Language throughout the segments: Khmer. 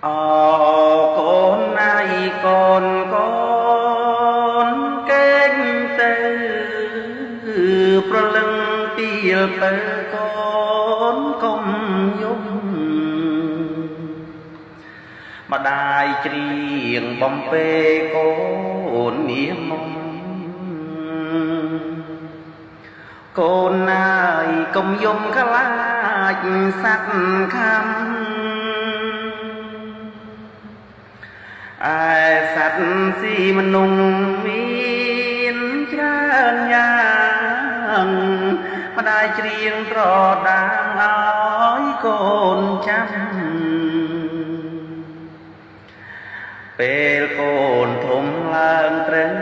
អូកូនណាយកូនកូនកេងទៅប្រលឹងពីលទៅកូនកុំយំម្ដាយច្រៀងបំពេកូននាងមុំកូនណាយកុំយំខ្លាចសត្វខំឯសត្វស៊ីមនុស្សមានច្រើនយ៉ាងម្ដាយច្រៀងត្រដាងឲ្យកូនចាំពេលកូនធំឡើងត្រូវ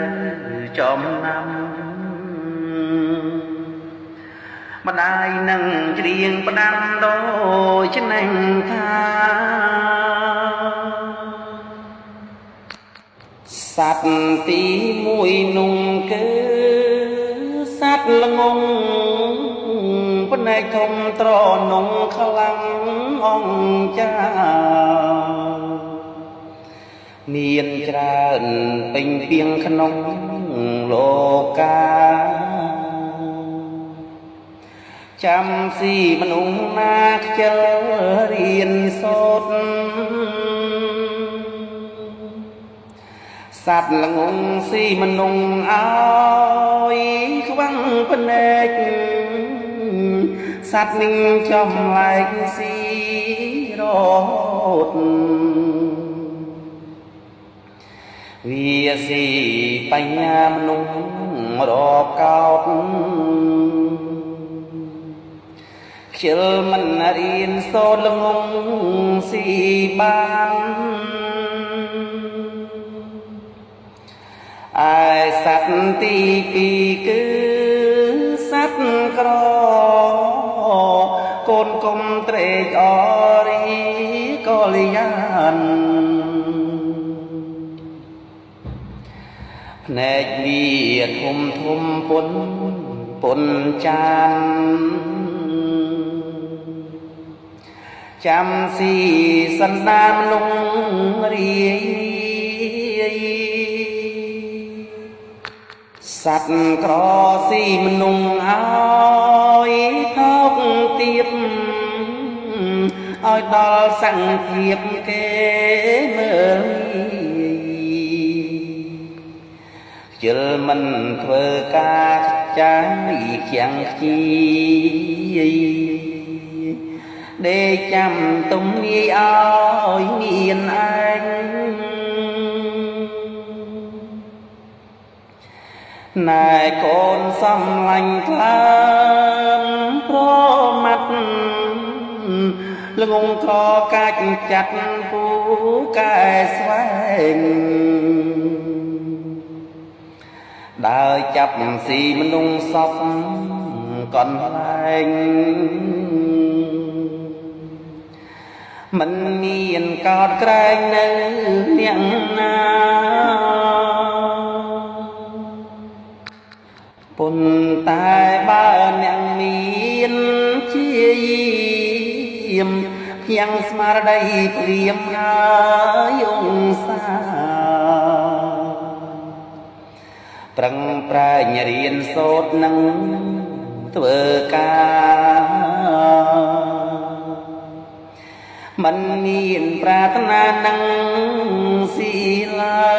ចំណាំម្ដាយនឹងច្រៀងផ្ដាំដូចនឹងថាសត្វទីមួយនោះគឺសត្វល្ងងភ្នែកធំត្រនងខ្លាំងអង្ចាមានច្រើនពេញពីងក្នុងលោកាចាំស៊ីមនុស្សណាខ្ជិលរៀនសូត្រសត្វល្ងងស៊ីមនុស្សឲ្យខ្វាំងភ្នែកសត្វនឹងចំលែកស៊ីរហូតវាស៊ីបញ្ញាមនុស្សរកោតខ្ជិលមិនរៀនសូត្រល្ងងស៊ីបានឯសត្វទីពីរគឺសត្វក្រកូនកុំត្រេកអររីកលយានភ្នែកវាធំធំពុនចានចាំស៊ីសន្តានមនុស្សរាយសត្វក្រស៊ីមនុស្សឲ្យថោកទៀបឲ្យដល់សង្ឃាបគេមើលខ្ជិលមិនធ្វើការចាយខាំងខ្ជីដេកចាំទុំនាយឲ្យមានឯងណែកូនសំឡាញ់ខ្លាំងប្រមាត់ល្ងងខកាច់ចាត់ពូកែស្វែងដើរចាប់ស៊ីមនុស្សសពកន្លែងមិនមានកោតក្រែងនៅអ្នកណាប៉ុន្តែបើអ្នកមានជាយាមយ៉ាងស្មារតីព្រាមហើយអង្គសាប្រឹងប្រែងរៀនសូត្រនឹងធ្វើការមិនមានប្រាថ្នានឹងស៊ីឡា